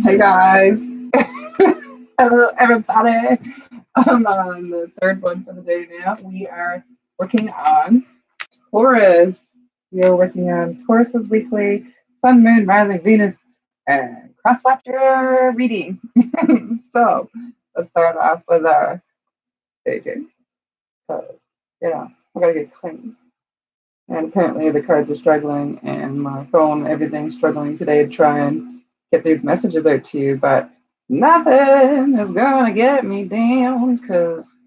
Hey guys. Hello everybody. I'm on the third one for the day now. We are working on Taurus. We are working on Taurus's weekly Sun, Moon, Rising, Venus, and Crosswatcher reading. So let's start off with our staging. So, I gotta get clean. And apparently the cards are struggling and my phone, everything's struggling today to try and get these messages out to you, but nothing is gonna get me down because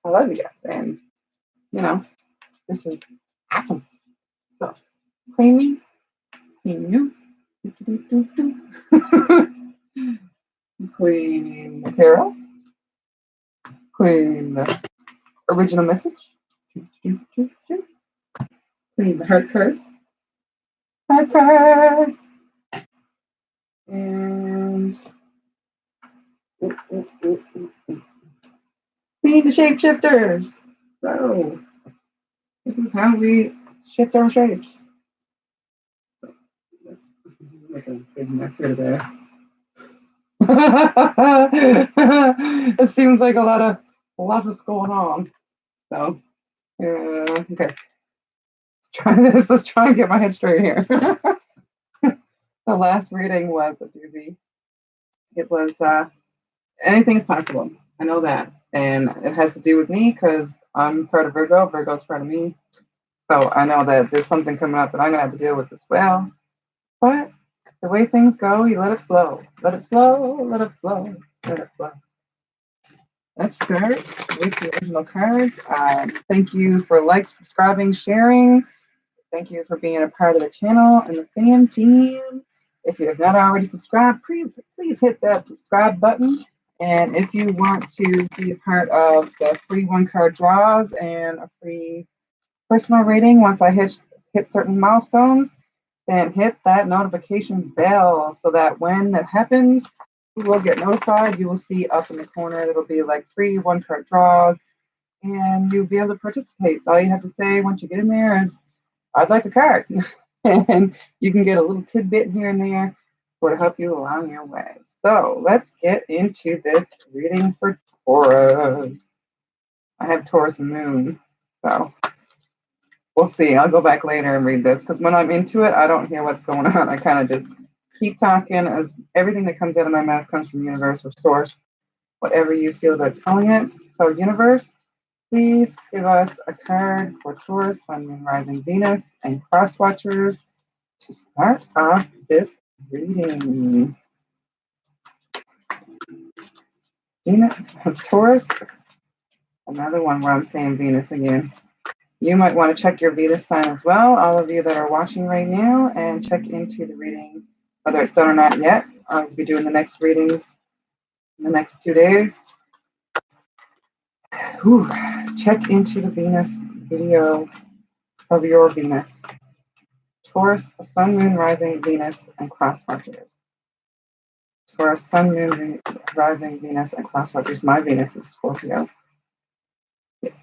I love you guys and you know, this is awesome. So clean me, clean you. Clean the tarot, clean the original message, clean the heart cards, and clean the shapeshifters. So this is how we shift our shapes. Let's make a big mess here today. It seems like a lot is going on. So, okay. Let's try this. Let's try and get my head straight here. The last reading was a doozy. It was anything's possible. I know that, and it has to do with me because I'm part of Virgo. Virgo's part of me. So I know that there's something coming up that I'm gonna have to deal with as well. But the way things go, you let it flow. Let it flow, let it flow, let it flow. Let's start with the original cards. Thank you for subscribing, sharing. Thank you for being a part of the channel and the fam team. If you have not already subscribed, please hit that subscribe button. And if you want to be a part of the free one card draws and a free personal reading once I hit certain milestones, then hit that notification bell so that when that happens, you will get notified. You will see up in the corner, it'll be like free one card draws, and you'll be able to participate. So all you have to say once you get in there is, I'd like a card. And you can get a little tidbit here and there to help you along your way. So let's get into this reading for Taurus. I have Taurus moon, so we'll see. I'll go back later and read this because when I'm into it, I don't hear what's going on. I kind of just keep talking as everything that comes out of my mouth comes from universe or source, whatever you feel they're calling it. So universe, please give us a card for Taurus, Sun, Moon, Rising, Venus, and Cross Watchers to start off this reading. Venus, Taurus, another one where I'm saying Venus again. You might want to check your Venus sign as well, all of you that are watching right now, and check into the reading, whether it's done or not yet. I'll be doing the next readings in the next 2 days. Whew. Check into the Venus video of your Venus. Taurus, Sun, Moon, Rising, Venus, and Cross Watchers. Taurus, Sun, Moon, Rising, Venus, and Cross Watchers. My Venus is Scorpio. Yes.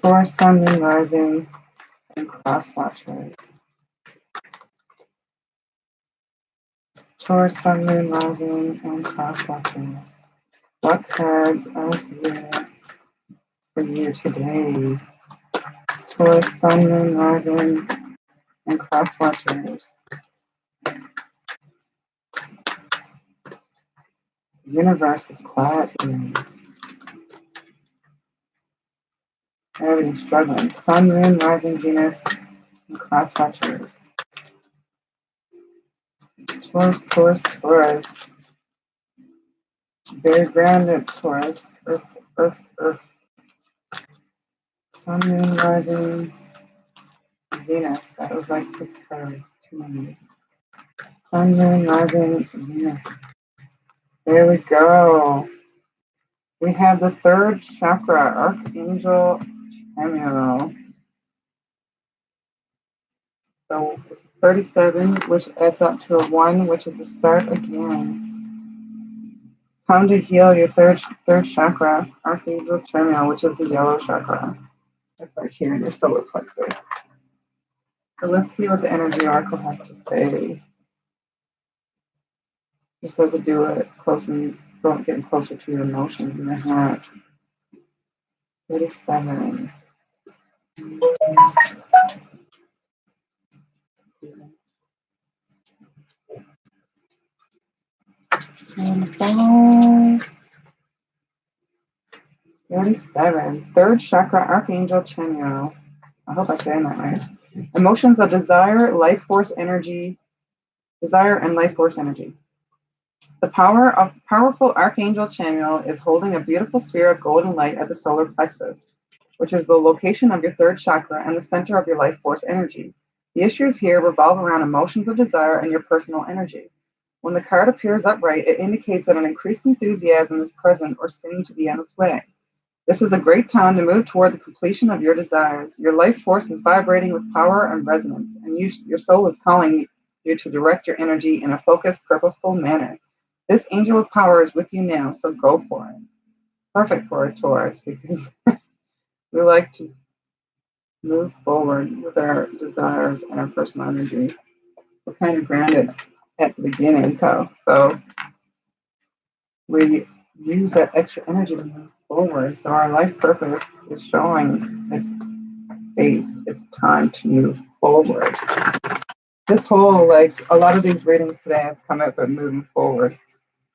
Taurus, Sun, Moon, Rising, and Cross Watchers. Taurus, Sun, Moon, Rising, and Cross Watchers. What cards are here for you today? Taurus, Sun, Moon, Rising, and Cross Watchers. The universe is quiet today. Everything's struggling. Sun, Moon, Rising, Venus, and Cross Watchers. Taurus, Taurus, Taurus. Very grounded, Taurus. Earth, Earth, Earth. Sun, Moon, Rising, Venus. That was like 6 cards. Too many. Sun, Moon, Rising, Venus. There we go. We have the third chakra, Archangel Chamuel. So 37, which adds up to a 1, which is a start again. Time to heal your third chakra, Archangel Chamuel, which is the yellow chakra. That's right here in your solar plexus. So let's see what the energy oracle has to say. This has to do with getting closer to your emotions in your heart. 37. And 37. Third chakra, Archangel Chamuel. I hope I'm saying that right. Emotions of desire, life force energy, desire and life force energy. The powerful Archangel Chamuel is holding a beautiful sphere of golden light at the solar plexus, which is the location of your third chakra and the center of your life force energy. The issues here revolve around emotions of desire and your personal energy. When the card appears upright, it indicates that an increased enthusiasm is present or soon to be on its way. This is a great time to move toward the completion of your desires. Your life force is vibrating with power and resonance, and your soul is calling you to direct your energy in a focused, purposeful manner. This angel of power is with you now, so go for it. Perfect for a Taurus because we like to move forward with our desires and our personal energy. We're kind of grounded at the beginning, so we use that extra energy to move forward. So our life purpose is showing its face. It's time to move forward. This whole, like, a lot of these readings today have come up with moving forward.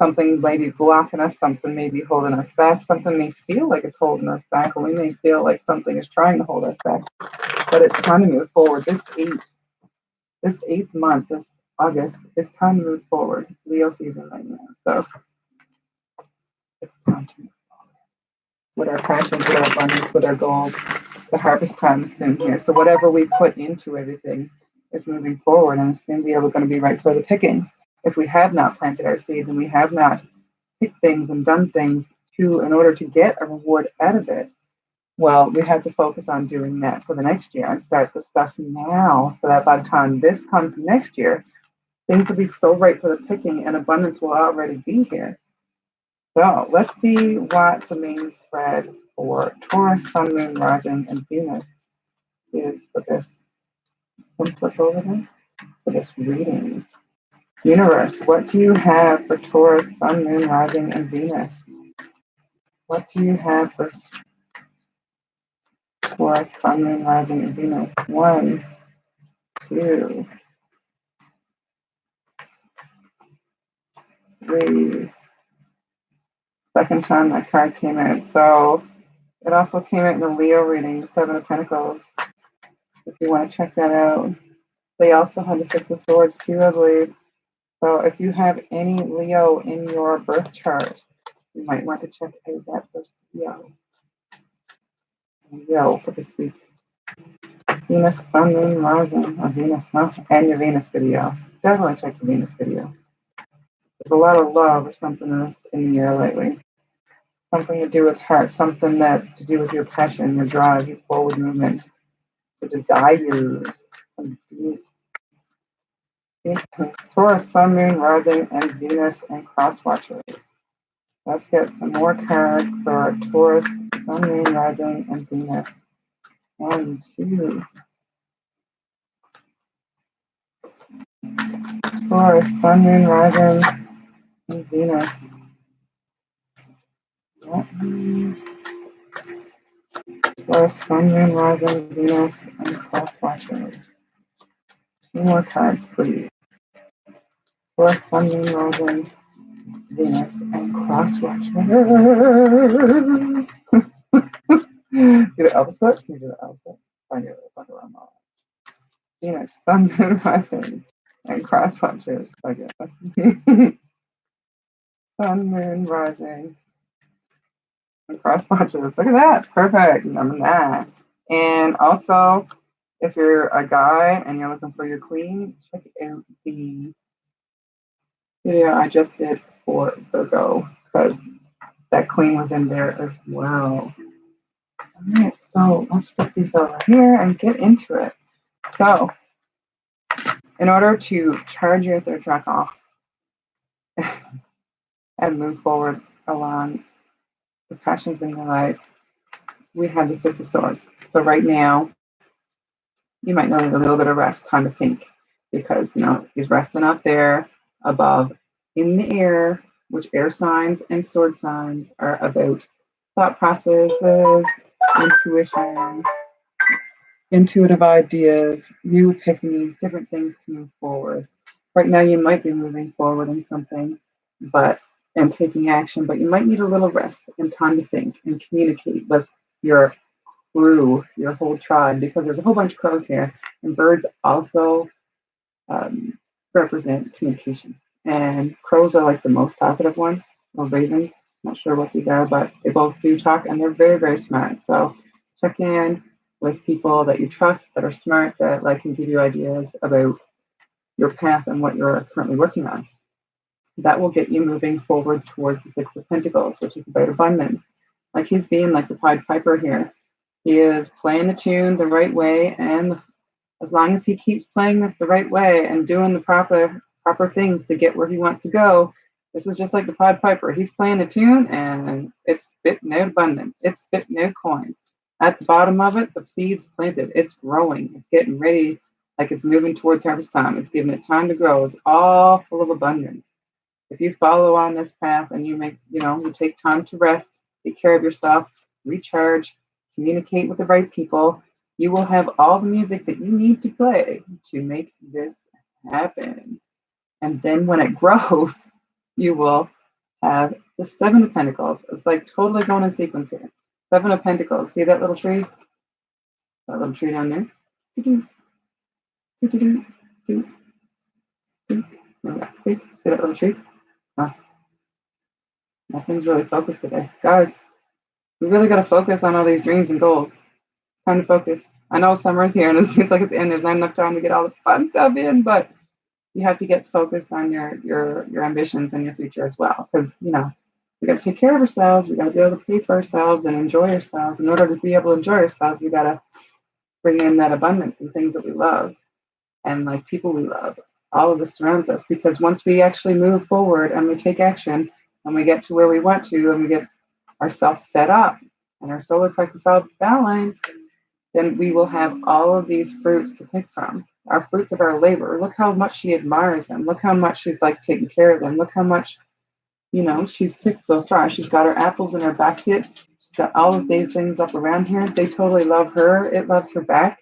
Something may be blocking us, something may be holding us back, something may feel like it's holding us back, or we may feel like something is trying to hold us back. But it's time to move forward. This eighth month, this August, it's time to move forward. It's Leo season right now. So it's time to move with our passions, with our abundance, with our goals. The harvest time is soon here. So whatever we put into everything is moving forward, and soon we are going to be right for the pickings. If we have not planted our seeds and we have not picked things and done things in order to get a reward out of it, well, we have to focus on doing that for the next year and start the stuff now, so that by the time this comes next year, things will be so right for the picking and abundance will already be here. So let's see what the main spread for Taurus, Sun, Moon, Rising, and Venus is for this. Some flip over there for this reading. Universe, what do you have for Taurus, Sun, Moon, Rising, and Venus? What do you have for Taurus, Sun, Moon, Rising, and Venus? 1, 2, 3. Second time that card came out. So it also came out in the Leo reading, the Seven of Pentacles. If you want to check that out. They also had the Six of Swords too, I believe. So if you have any Leo in your birth chart, you might want to check out that first Leo for this week. Venus, Sun, Moon, Rising, or Venus, and your Venus video. Definitely check the Venus video. There's a lot of love or something else in the air lately. Something to do with heart, something that to do with your passion, your drive, your forward movement, your desires. Taurus, Sun, Moon, Rising, and Venus, and cross watchers. Let's get some more cards for Taurus, Sun, Moon, Rising, and Venus. 1, 2. Taurus, Sun, Moon, Rising, and Venus. Taurus, Sun, Moon, Rising, Venus, and cross watchers. 2 more cards, please. Taurus, Sun, Moon, Rising, Venus, and cross watchers. Do the alphabet? Can you do the alphabet? Find it around that. Venus, Sun, Moon, Rising, and cross watchers. Okay. Sun, Moon, Rising, and cross watchers. Look at that. Perfect. Number 9. And also, if you're a guy and you're looking for your queen, check out the video I just did for Virgo, because that queen was in there as well. All right, so let's stick these over here and get into it. So, in order to charge your third track off and move forward along the passions in your life, we have the Six of Swords. So right now, you might need a little bit of rest, time to think, because he's resting up there above in the air, which air signs and sword signs are about thought processes, intuition, intuitive ideas, new epiphanies, different things to move forward. Right now, you might be moving forward in something, but and taking action, but you might need a little rest and time to think and communicate with your crew, your whole tribe, because there's a whole bunch of crows here, and birds also um, represent communication. And crows are like the most talkative ones, or ravens. Not sure what these are, but they both do talk, and they're very, very smart. So check in with people that you trust, that are smart, that like can give you ideas about your path and what you're currently working on. That will get you moving forward towards the Six of Pentacles, which is about abundance. Like he's being like the Pied Piper here. He is playing the tune the right way, and as long as he keeps playing this the right way and doing the proper things to get where he wants to go, this is just like the Pied Piper. He's playing the tune and it's spitting out abundance. It's spitting out coins. At the bottom of it, the seed's planted. It's growing. It's getting ready, like it's moving towards harvest time. It's giving it time to grow. It's all full of abundance. If you follow on this path and you make, you take time to rest, take care of yourself, recharge, communicate with the right people, you will have all the music that you need to play to make this happen. And then when it grows, you will have the Seven of Pentacles. It's like totally going in sequence here. Seven of Pentacles. See that little tree? That little tree down there? See that little tree? Oh, nothing's really focused today. Guys, we really got to focus on all these dreams and goals. Time to focus. I know summer's here and it seems like it's in. There's not enough time to get all the fun stuff in, but you have to get focused on your ambitions and your future as well. Because we got to take care of ourselves. We got to be able to pay for ourselves and enjoy ourselves. In order to be able to enjoy ourselves, we got to bring in that abundance and things that we love and like people we love. All of this surrounds us because once we actually move forward and we take action and we get to where we want to and we get ourselves set up and our solar plexus all balanced, then we will have all of these fruits to pick from. Our fruits of our labor. Look how much she admires them. Look how much she's like taking care of them. Look how much, she's picked so far. She's got her apples in her basket. She's got all of these things up around here. They totally love her. It loves her back.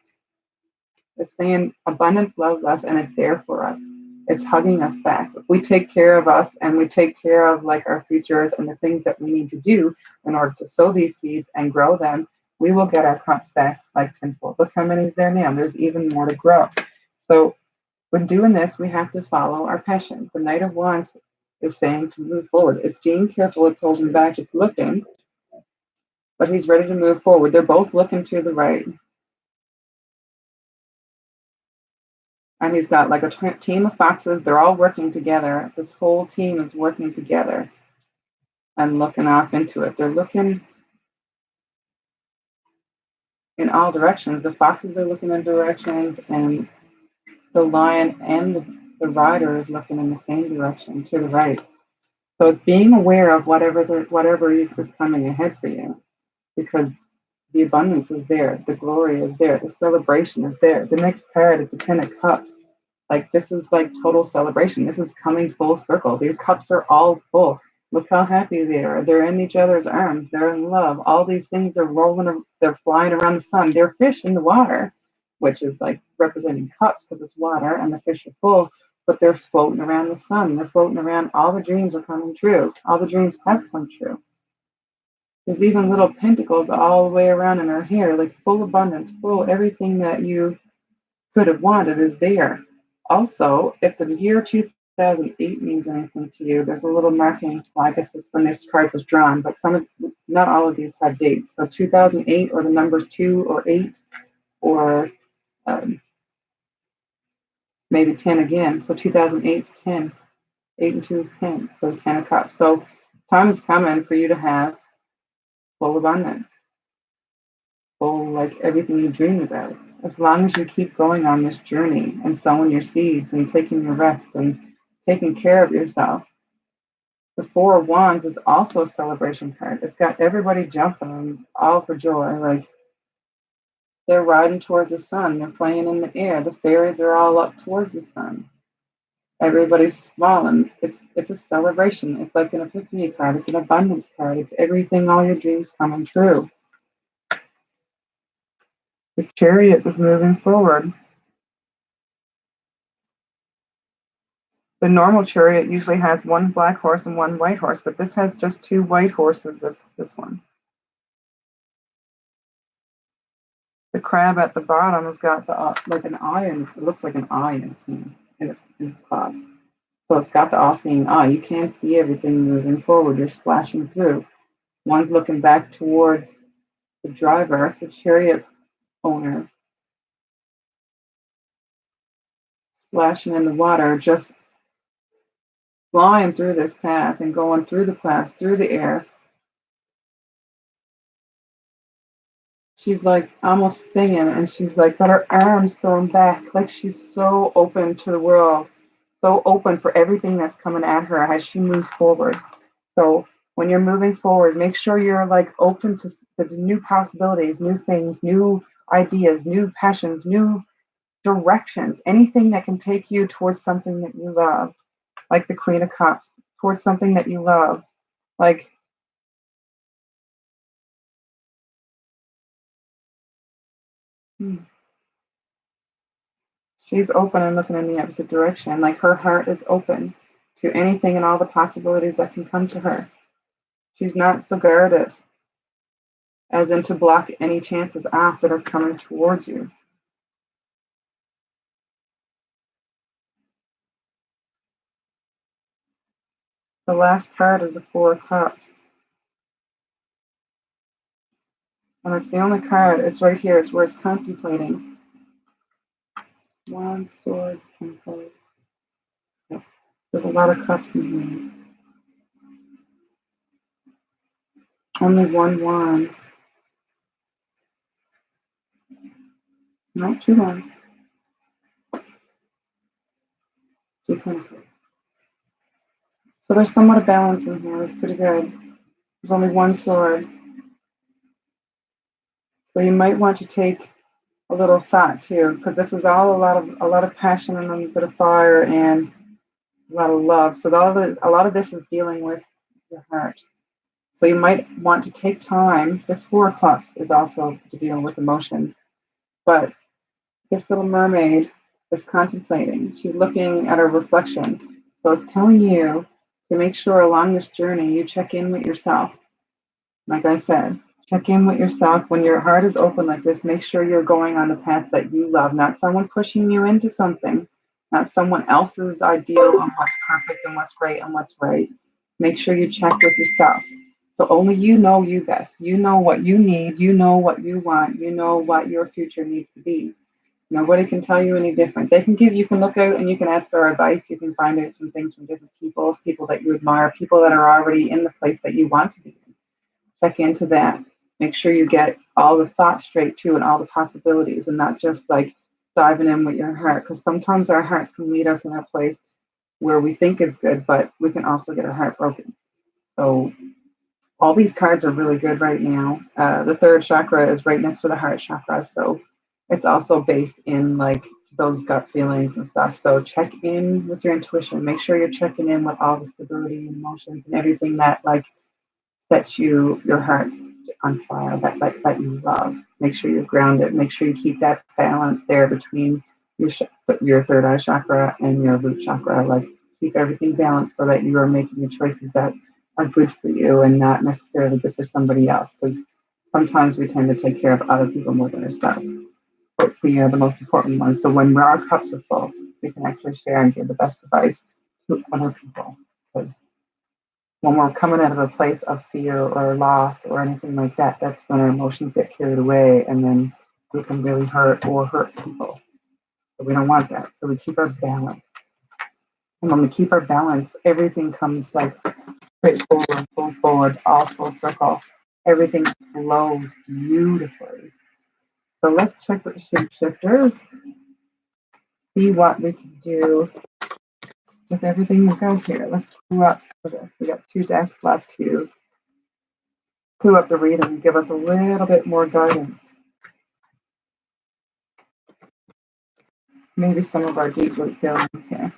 It's saying abundance loves us and it's there for us. It's hugging us back. If we take care of us and we take care of like our futures and the things that we need to do in order to sow these seeds and grow them, we will get our crops back like tenfold. Look how many is there now. There's even more to grow. So when doing this, we have to follow our passion. The Knight of Wands is saying to move forward. It's being careful. It's holding back. It's looking, but he's ready to move forward. They're both looking to the right. And he's got like a team of foxes. They're all working together. This whole team is working together and looking off into it. They're looking in all directions. The foxes are looking in directions, and the lion and the rider is looking in the same direction to the right. So it's being aware of whatever is coming ahead for you, because the abundance is there, the glory is there, the celebration is there. The next card is the Ten of Cups. Like this is like total celebration. This is coming full circle. Their cups are all full. Look how happy they are. They're in each other's arms. They're in love. All these things are rolling. They're flying around the sun. They're fish in the water, which is like representing cups because it's water and the fish are full. But they're floating around the sun. They're floating around. All the dreams are coming true. All the dreams have come true. There's even little pentacles all the way around in her hair, like full abundance, full everything that you could have wanted is there. Also, if the year 2008 means anything to you, there's a little marking. Well, I guess it's when this card was drawn, but not all of these have dates. So 2008, or the numbers 2 or 8, or maybe 10 again. So 2008 is 10. 8 and 2 is 10. So 10 of Cups. So time is coming for you to have full abundance, full like everything you dream about. As long as you keep going on this journey and sowing your seeds and taking your rest and taking care of yourself. The Four of Wands is also a celebration card. It's got everybody jumping all for joy. Like they're riding towards the sun. They're playing in the air. The fairies are all up towards the sun. Everybody's smiling. It's a celebration. It's like an epiphany card. It's an abundance card. It's everything, all your dreams coming true. The chariot is moving forward. The normal chariot usually has one black horse and one white horse, but this has just two white horses, this one. The crab at the bottom has got the like an eye, and it looks like an eye in its hand, in its claws. So it's got the all-seeing eye. You can't see everything moving forward. You're splashing through. One's looking back towards the driver, the chariot owner, splashing in the water, just flying through this path and going through the clouds, through the air. She's like almost singing, and she's like got her arms thrown back, like she's so open to the world, so open for everything that's coming at her as she moves forward. So when you're moving forward, make sure you're like open to the new possibilities, new things, new ideas, new passions, new directions, anything that can take you towards something that you love, like the Queen of Cups, towards something that you love. Like, hmm, she's open and looking in the opposite direction. Like her heart is open to anything and all the possibilities that can come to her. She's not so guarded as in to block any chances off that are coming towards you. The last card is the Four of Cups. And it's the only card, it's right here, it's where it's contemplating. Wands, swords, pentacles. Yes. There's a lot of cups in here. Only one wands. No, two wands. Two pentacles. So there's somewhat of balance in here. That's pretty good. There's only one sword. So you might want to take a little thought too, because this is all a lot of passion and a bit of fire and a lot of love. So a lot of this is dealing with your heart. So you might want to take time. This Four of Cups is also to deal with emotions, but this little mermaid is contemplating. She's looking at her reflection. So it's telling you to make sure along this journey you check in with yourself. Like I said, check in with yourself. When your heart is open like this, make sure you're going on the path that you love, not someone pushing you into something, not someone else's ideal on what's perfect and what's great and what's right. Make sure you check with yourself. So only you know you best. You know what you need. You know what you want. You know what your future needs to be. Nobody can tell you any different. They can give, you can look out and you can ask for advice. You can find out some things from different people, people that you admire, people that are already in the place that you want to be in. Check into that. Make sure you get all the thoughts straight too and all the possibilities and not just like diving in with your heart. Because sometimes our hearts can lead us in a place where we think is good, but we can also get our heart broken. So all these cards are really good right now. The third chakra is right next to the heart chakra. So it's also based in like those gut feelings and stuff. So check in with your intuition. Make sure you're checking in with all the stability and emotions and everything that like sets your heart on fire, that you love. Make sure you're grounded. Make sure you keep that balance there between your third eye chakra and your root chakra. Like keep everything balanced so that you are making the choices that are good for you and not necessarily good for somebody else. Because sometimes we tend to take care of other people more than ourselves. But we are the most important ones. So when our cups are full, we can actually share and give the best advice to other people. Because when we're coming out of a place of fear or loss or anything like that, that's when our emotions get carried away and then we can really hurt people. So we don't want that. So we keep our balance. And when we keep our balance, everything comes like straight forward, full forward, all full circle. Everything flows beautifully. So let's check with the shapeshifters, see what we can do with everything we got here. Let's do up for this. We got two decks left to clue up the read and give us a little bit more guidance. Maybe some of our deep root feelings here.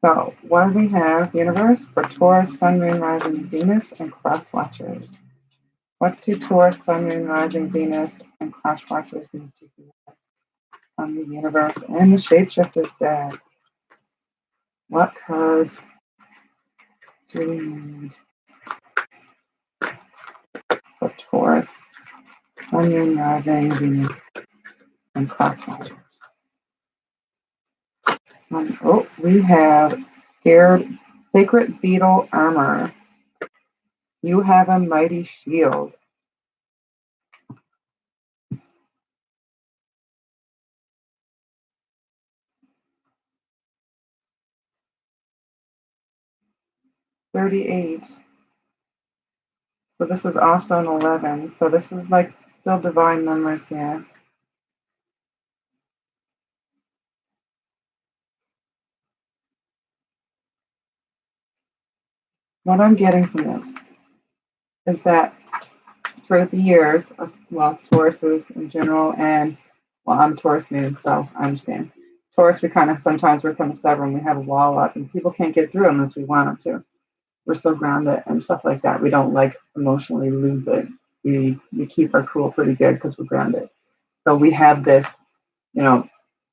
So, what do we have, universe, for Taurus, Sun, Moon, Rising, Venus, and Cross Watchers? What do Taurus, Sun, Moon, Rising, Venus, and Cross Watchers need to hear from the universe and the Shapeshifters deck? What cards do we need for Taurus, Sun, Moon, Rising, Venus, and Cross Watchers? Oh, we have Sacred Beetle Armor. You have a mighty shield. $38. So this is also an 11. So this is like still divine numbers here. What I'm getting from this is that throughout the years, well, Tauruses in general, and well, I'm Taurus moon, so I understand. Taurus, we're kind of stubborn. We have a wall up, and people can't get through unless we want them to. We're so grounded and stuff like that. We don't like emotionally lose it. We keep our cool pretty good because we're grounded. So we have this, you know,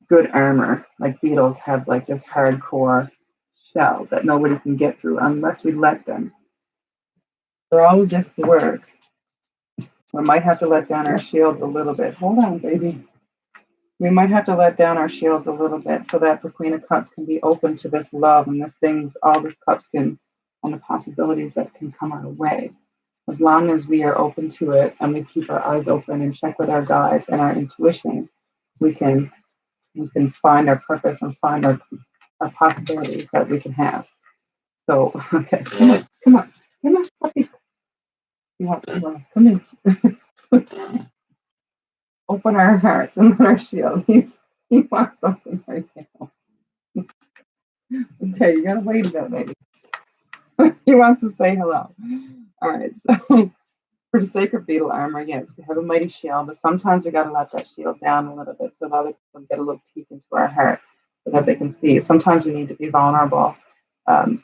good armor. Like beetles have like this hardcore shell that nobody can get through unless we let them. For all of this to work, we might have to let down our shields a little bit. Hold on, baby. We might have to let down our shields a little bit so that the Queen of Cups can be open to this love and this things, all this cups can, and the possibilities that can come our way. As long as we are open to it and we keep our eyes open and check with our guides and our intuition, we can find our purpose and find our possibilities that we can have. So, okay, come on, puppy. You want to come in. Open our hearts and our shield. He wants something right now. Okay, you gotta wait a bit, baby. He wants to say hello. All right, so for the sacred beetle armor, yes, we have a mighty shield, but sometimes we gotta let that shield down a little bit so that other people get a little peek into our heart so that they can see. Sometimes we need to be vulnerable,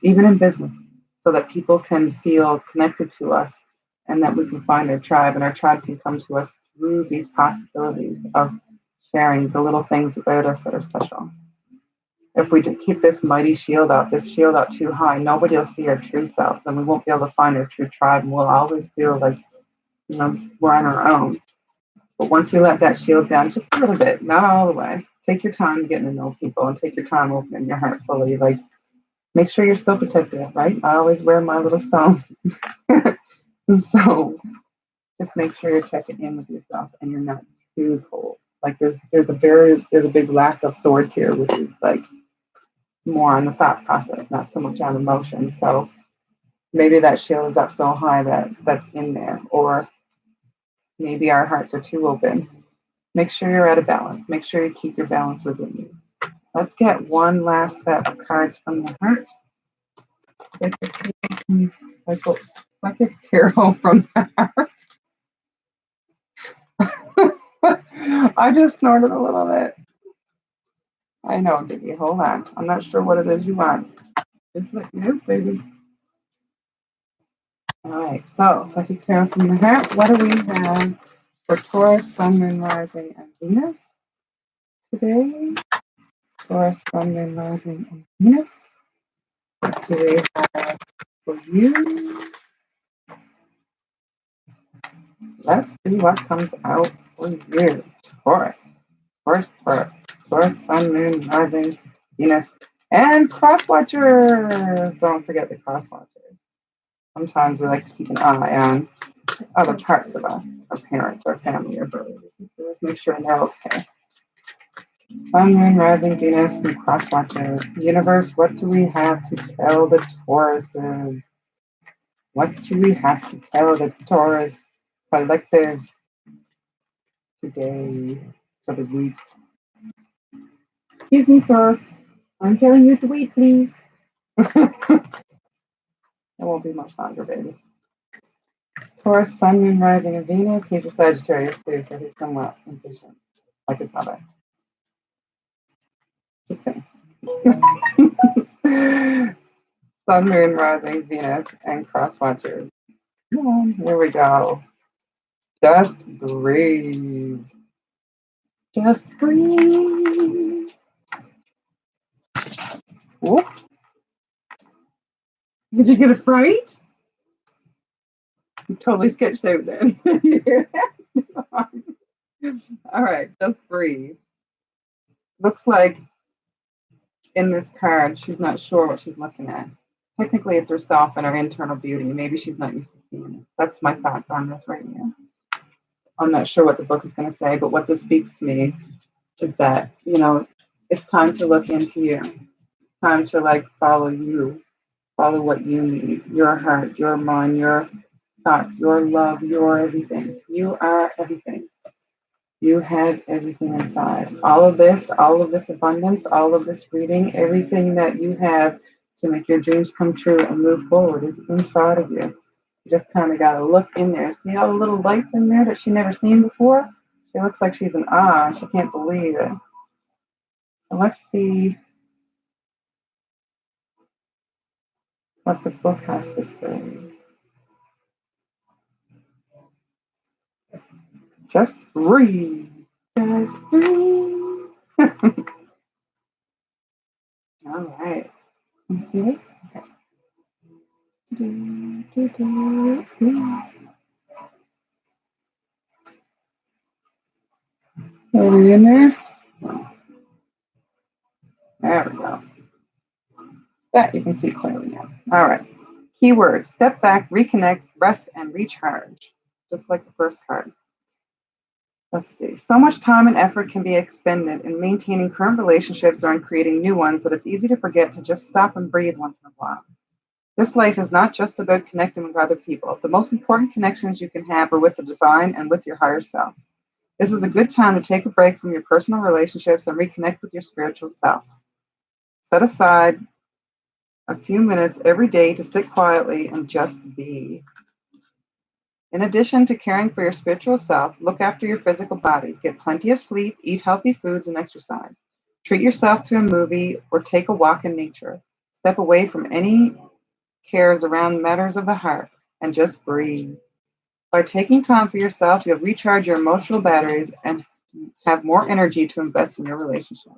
even in business, so that people can feel connected to us and that we can find our tribe, and our tribe can come to us through these possibilities of sharing the little things about us that are special. If we keep this mighty shield up, this shield up too high, nobody will see our true selves, and we won't be able to find our true tribe, and we'll always feel like, we're on our own. But once we let that shield down just a little bit, not all the way, take your time getting to know people and take your time opening your heart fully. Like, make sure you're still protected, right? I always wear my little stone. So just make sure you're checking in with yourself and you're not too cold. Like there's a big lack of swords here, which is like more on the thought process, not so much on emotion. So maybe that shield is up so high that that's in there, or maybe our hearts are too open. Make sure you're at a balance. Make sure you keep your balance within you. Let's get one last set of cards from the heart. Psychic tarot from the heart. I just snorted a little bit. I know, Diggy. Hold on. I'm not sure what it is you want. Just let me know, baby. All right. So, psychic tarot from the heart. What do we have for Taurus, Sun, Moon, Rising, and Venus today? Taurus, Sun, Moon, Rising, and Venus. What do we have for you? Let's see what comes out for you. Taurus. Taurus, Sun, Moon, Rising, Venus, and Cross Watchers. Don't forget the Cross Watchers. Sometimes we like to keep an eye on other parts of us, our parents, our family, our brothers and sisters, make sure they're okay. Sun, Moon, Rising, Venus, and Cross Watchers. Universe, what do we have to tell the Tauruses? What do we have to tell the Taurus collective today for the week? Excuse me, sir. I'm telling you to wait, please. It won't be much longer, baby. Taurus, Sun, Moon, Rising, and Venus. He's a Sagittarius too, so he's somewhat impatient, like his mother. Just saying. Sun, Moon, Rising, Venus, and Cross Watchers. Come on, here we go. Just breathe. Just breathe. Whoop. Did you get a fright? You totally sketched out then. All right, just breathe. Looks like in this card, she's not sure what she's looking at. Technically, it's herself and her internal beauty. Maybe she's not used to seeing it. That's my thoughts on this right now. I'm not sure what the book is going to say, but what this speaks to me is that, it's time to look into you. It's time to like follow you, follow what you need, your heart, your mind, your thoughts, your love, your everything. You are everything. You have everything inside. All of this abundance, all of this reading, everything that you have to make your dreams come true and move forward is inside of you. You just kind of got to look in there. See all the little lights in there that she never seen before? She looks like she's in awe. She can't believe it. So let's see what the book has to say. Just breathe. Just breathe. All right. You see this? Okay. Are we in there? There we go. That you can see clearly now. All right. Keywords: step back, reconnect, rest, and recharge. Just like the first card. Let's see. So much time and effort can be expended in maintaining current relationships or in creating new ones that it's easy to forget to just stop and breathe once in a while. This life is not just about connecting with other people. The most important connections you can have are with the divine and with your higher self. This is a good time to take a break from your personal relationships and reconnect with your spiritual self. Set aside a few minutes every day to sit quietly and just be. In addition to caring for your spiritual self, look after your physical body. Get plenty of sleep, eat healthy foods, and exercise. Treat yourself to a movie or take a walk in nature. Step away from any cares around matters of the heart and just breathe. By taking time for yourself, you'll recharge your emotional batteries and have more energy to invest in your relationship.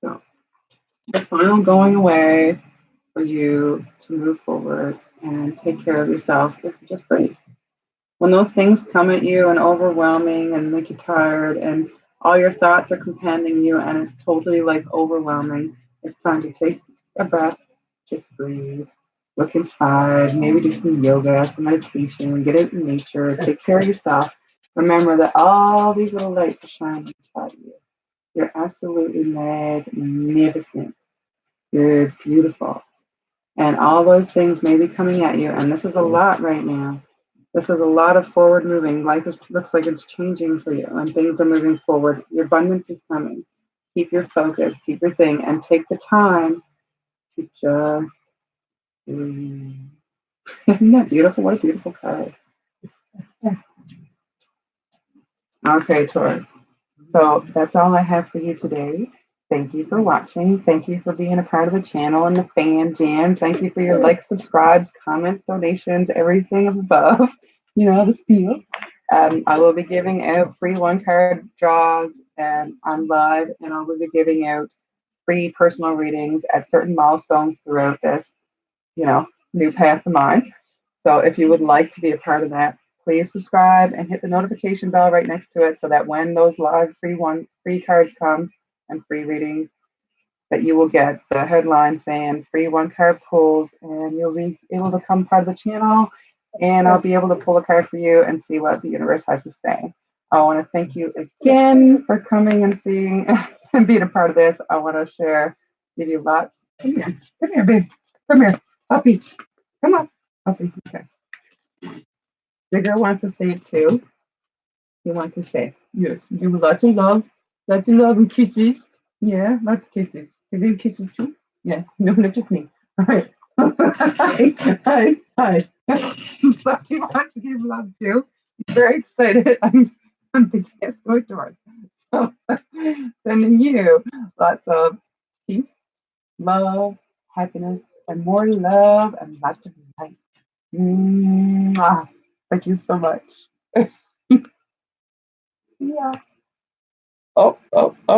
So, the final going away for you to move forward and take care of yourself is to just breathe. When those things come at you and overwhelming and make you tired and all your thoughts are companding you and it's totally like overwhelming, it's time to take a breath, just breathe, look inside, maybe do some yoga, some meditation, get out in nature, take care of yourself. Remember that all these little lights are shining inside of you. You're absolutely magnificent. You're beautiful. And all those things may be coming at you. And this is a lot right now. This is a lot of forward moving. Life looks like it's changing for you and things are moving forward. Your abundance is coming. Keep your focus, keep your thing, and take the time to just breathe. Isn't that beautiful? What a beautiful card. Okay, Taurus. So that's all I have for you today. Thank you for watching. Thank you for being a part of the channel and the fan jam. Thank you for your likes, subscribes, comments, donations, everything above. The spiel. I will be giving out free one card draws on live, and I will be giving out free personal readings at certain milestones throughout this, new path of mine. So if you would like to be a part of that, please subscribe and hit the notification bell right next to it so that when those live free cards comes and free readings, that you will get the headline saying free one card pulls and you'll be able to become part of the channel and I'll be able to pull a card for you and see what the universe has to say. I want to thank you again for coming and seeing and being a part of this. I want to give you lots. Come here, babe. Come here, puppy. Come on, puppy. Okay. Jigger wants to say it too. He wants to say, yes, give lots of love and kisses. Yeah, lots of kisses. Give you kisses too? Yeah, no, not just me. All right. Hi. So he wants to give love too. He's very excited. I'm thinking it's going towards. So sending you lots of peace, love, happiness, and more love and lots of light. Mwah. Thank you so much. Yeah. Oh, oh, oh.